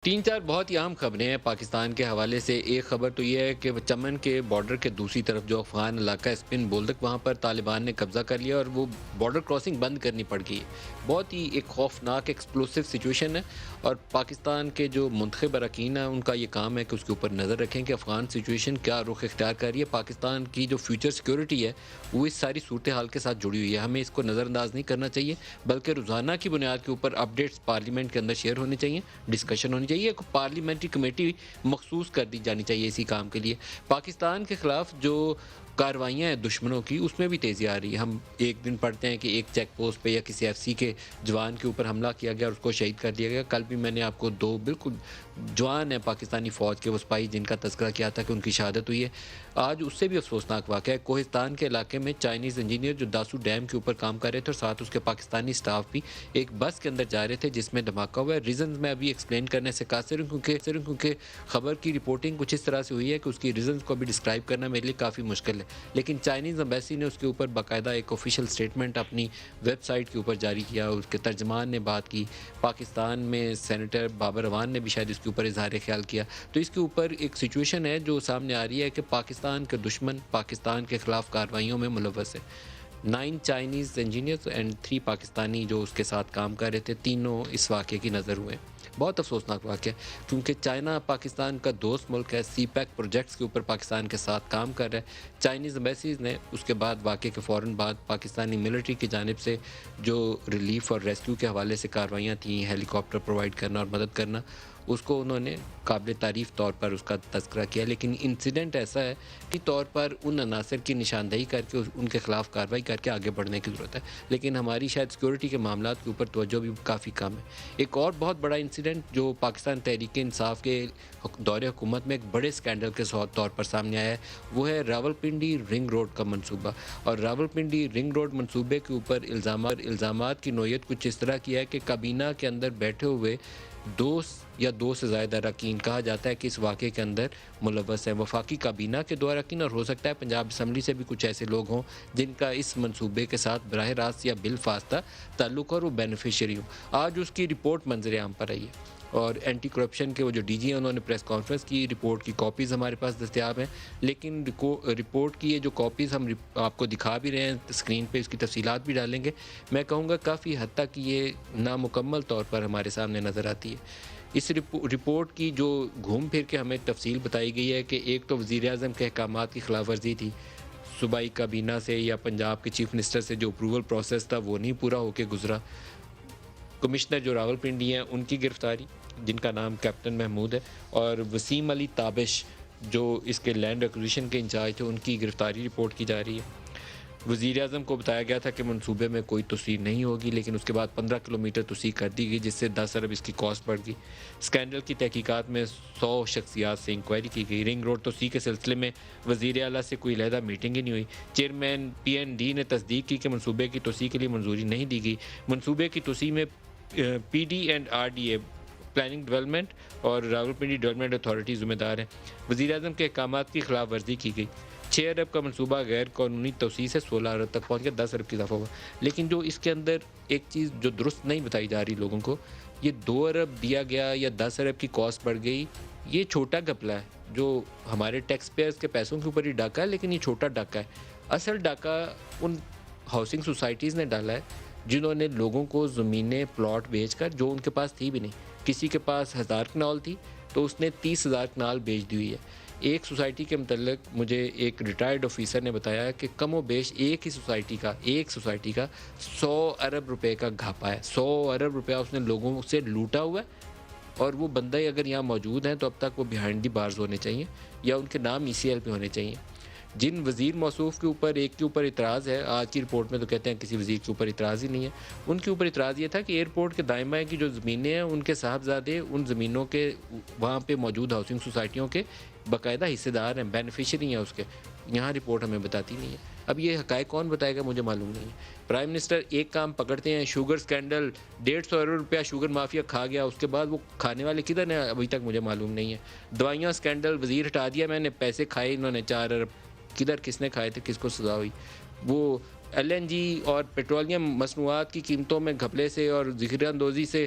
تین چار بہت ہی اہم خبریں ہیں پاکستان کے حوالے سے۔ ایک خبر تو یہ ہے کہ چمن کے بارڈر کے دوسری طرف جو افغان علاقہ ہے اسپن بولدک، وہاں پر طالبان نے قبضہ کر لیا اور وہ بارڈر کراسنگ بند کرنی پڑ گئی ہے۔ بہت ہی ایک خوفناک ایکسپلوسو سچویشن ہے، اور پاکستان کے جو منتخب اراکین ہیں ان کا یہ کام ہے کہ اس کے اوپر نظر رکھیں کہ افغان سچویشن کیا رخ اختیار کر رہی ہے۔ پاکستان کی جو فیوچر سیکیورٹی ہے وہ اس ساری صورتحال کے ساتھ جڑی ہوئی ہے، ہمیں اس کو نظر انداز نہیں کرنا چاہیے، بلکہ روزانہ کی بنیاد کے اوپر اپڈیٹس پارلیمنٹ کے اندر شیئر ہونے چاہیے، ڈسکشن ہونی چاہیے، ایک پارلیمنٹری کمیٹی مخصوص کر دی جانی چاہیے اسی کام کے لیے۔ پاکستان کے خلاف جو کاروائیاں ہیں دشمنوں کی، اس میں بھی تیزی آ رہی ہے۔ ہم ایک دن پڑھتے ہیں کہ ایک چیک پوسٹ پہ یا کسی ایف سی کے جوان کے اوپر حملہ کیا گیا اور اس کو شہید کر دیا گیا۔ کل بھی میں نے آپ کو دو بالکل جوان ہیں پاکستانی فوج کے وہ سپاہی جن کا تذکرہ کیا تھا کہ ان کی شہادت ہوئی ہے۔ آج اس سے بھی افسوسناک واقعہ ہے، کوہستان کے علاقے میں چائنیز انجینئر جو داسو ڈیم کے اوپر کام کر رہے تھے اور ساتھ اس کے پاکستانی سٹاف بھی ایک بس کے اندر جا رہے تھے جس میں دھماکہ ہوا ہے۔ ریزنز میں ابھی ایکسپلین کرنے سے قاصر ہوں کیونکہ خبر کی رپورٹنگ کچھ اس طرح سے ہوئی ہے کہ اس کی ریزنز کو بھی ڈسکرائب کرنا میرے لیے کافی مشکل ہے، لیکن چائنیز ایمبیسی نے اس کے اوپر باقاعدہ ایک آفیشیل سٹیٹمنٹ اپنی ویب سائٹ کے اوپر جاری کیا، اس کے ترجمان نے بات کی، پاکستان میں سینیٹر بابر اعوان نے بھی شاید اس کے اوپر اظہار خیال کیا۔ تو اس کے اوپر ایک سچویشن ہے جو سامنے آ رہی ہے کہ پاکستان کے دشمن پاکستان کے خلاف کارروائیوں میں ملوث ہے۔ 9 چائنیز انجینئرز اینڈ 3 پاکستانی جو اس کے ساتھ کام کر رہے تھے، تینوں اس واقعے کی نظر ہوئے ہیں۔ بہت افسوسناک واقعہ ہے کیونکہ چائنا پاکستان کا دوست ملک ہے، سی پیک پروجیکٹس کے اوپر پاکستان کے ساتھ کام کر رہا ہے۔ چائنیز ایمبیسیز نے اس کے بعد واقعے کے فوراً بعد پاکستانی ملٹری کی جانب سے جو ریلیف اور ریسکیو کے حوالے سے کارروائیاں تھیں، ہیلی کاپٹر پرووائڈ کرنا اور مدد کرنا، اس کو انہوں نے قابل تعریف طور پر اس کا تذکرہ کیا، لیکن انسیڈنٹ ایسا ہے کہ طور پر ان عناصر کی نشاندہی کر کے ان کے خلاف کارروائی کر کے آگے بڑھنے کی ضرورت ہے، لیکن ہماری شاید سیکیورٹی کے معاملات کے اوپر توجہ بھی کافی کم ہے۔ ایک اور بہت بڑا انسیڈنٹ جو پاکستان تحریک انصاف کے دور حکومت میں ایک بڑے سکینڈل کے طور پر سامنے آیا ہے، وہ ہے راولپنڈی رنگ روڈ کا منصوبہ۔ اور راولپنڈی رنگ روڈ منصوبے کے اوپر الزامات کی نوعیت کچھ اس طرح کی ہے کہ کابینہ کے اندر بیٹھے ہوئے دو سے زائد اراکین کہا جاتا ہے کہ اس واقعے کے اندر ملوث ہیں۔ وفاقی کابینہ کے دو اراکین، اور ہو سکتا ہے پنجاب اسمبلی سے بھی کچھ ایسے لوگ ہوں جن کا اس منصوبے کے ساتھ براہ راست یا بالفاستہ تعلق اور وہ بینیفیشری ہوں۔ آج اس کی رپورٹ منظر عام پر آئی ہے، اور اینٹی کرپشن کے وہ جو ڈی جی ہیں انہوں نے پریس کانفرنس کی، رپورٹ کی کاپیز ہمارے پاس دستیاب ہیں، لیکن رپورٹ کی یہ جو کاپیز ہم آپ کو دکھا بھی رہے ہیں اسکرین پہ، اس کی تفصیلات بھی ڈالیں گے، میں کہوں گا کافی حد تک یہ نامکمل طور پر ہمارے سامنے نظر آتی ہے۔ اس رپورٹ کی جو گھوم پھر کے ہمیں تفصیل بتائی گئی ہے کہ ایک تو وزیر اعظم کے احکامات کی خلاف ورزی تھی، صوبائی کابینہ سے یا پنجاب کے چیف منسٹر سے جو اپروول پروسیس تھا وہ نہیں پورا ہو کے گزرا، کمشنر جو راولپنڈی ہیں ان کی گرفتاری جن کا نام کیپٹن محمود ہے، اور وسیم علی تابش جو اس کے لینڈ ایکوزیشن کے انچارج تھے، ان کی گرفتاری رپورٹ کی جا رہی ہے۔ وزیر اعظم کو بتایا گیا تھا کہ منصوبے میں کوئی توسیع نہیں ہوگی، لیکن اس کے بعد 15 کلومیٹر توسیع کر دی گئی جس سے 10 ارب اس کی کاسٹ بڑھ گئی۔ اسکینڈل کی تحقیقات میں 100 شخصیات سے انکوائری کی گئی۔ رنگ روڈ توسیع کے سلسلے میں وزیر اعلیٰ سے کوئی علیحدہ میٹنگ ہی نہیں ہوئی۔ چیئرمین پی این ڈی نے تصدیق کی کہ منصوبے کی توسیع کے لیے منظوری نہیں دی گئی۔ منصوبے کی توسیع میں P D and R D a planning development اور راولپنڈی ڈیولپمنٹ اتھارٹی ذمہ دار ہیں۔ وزیر اعظم کے احکامات کی خلاف ورزی کی گئی۔ 6 ارب کا منصوبہ غیر قانونی توسیع سے 16 ارب تک پہنچ گیا، 10 ارب کی اضافہ ہوا، لیکن جو اس کے اندر ایک چیز جو درست نہیں بتائی جا رہی لوگوں کو، یہ 2 ارب دیا گیا یا 10 ارب کی کاسٹ بڑھ گئی، یہ چھوٹا گپلا ہے جو ہمارے ٹیکس پیئرز کے پیسوں کے اوپر ہی ڈاکہ ہے، لیکن یہ چھوٹا ڈاکہ ہے۔ اصل ڈاکہ ان ہاؤسنگ سوسائٹیز نے ڈالا ہے جنہوں نے لوگوں کو زمینیں پلاٹ بیچ کر، جو ان کے پاس تھی بھی نہیں، کسی کے پاس 1000 کنال تھی تو اس نے 30,000 کنال بیچ دی ہوئی ہے۔ ایک سوسائٹی کے متعلق مجھے ایک ریٹائرڈ آفیسر نے بتایا کہ کم و بیش ایک سوسائٹی کا 100 ارب روپے کا گھاپا ہے، 100 ارب روپیہ اس نے لوگوں سے لوٹا ہوا ہے، اور وہ بندہ اگر یہاں موجود ہیں تو اب تک وہ بیہائنڈ دی بارز ہونے چاہیے یا ان کے نام ای سی ایل پہ ہونے چاہیے۔ جن وزیر موصوف کے اوپر ایک کے اوپر اعتراض ہے، آج کی رپورٹ میں تو کہتے ہیں کسی وزیر کے اوپر اعتراض ہی نہیں ہے، ان کے اوپر اعتراض یہ تھا کہ ایئرپورٹ کے دائیں بائیں کی جو زمینیں ہیں ان کے صاحبزادے ان زمینوں کے وہاں پہ موجود ہاؤسنگ سوسائٹیوں کے باقاعدہ حصے دار ہیں، بینیفیشری ہیں اس کے، یہاں رپورٹ ہمیں بتاتی نہیں ہے۔ اب یہ حقائق کون بتائے گا مجھے معلوم نہیں ہے۔ پرائم منسٹر ایک کام پکڑتے ہیں، شوگر سکینڈل 150 ارب روپیہ شوگر مافیا کھا گیا، اس کے بعد وہ کھانے والے کدھر ہیں ابھی تک مجھے معلوم نہیں ہے۔ دوائیاں سکینڈل، وزیر ہٹا دیا میں نے، پیسے کھائے انہوں نے 4 ارب، کدھر کس نے کھائے تھے، کس کو سزا ہوئی؟ وہ ایل این جی اور پیٹرولیم مصنوعات کی قیمتوں میں گھپلے سے اور ذخیرہ اندوزی سے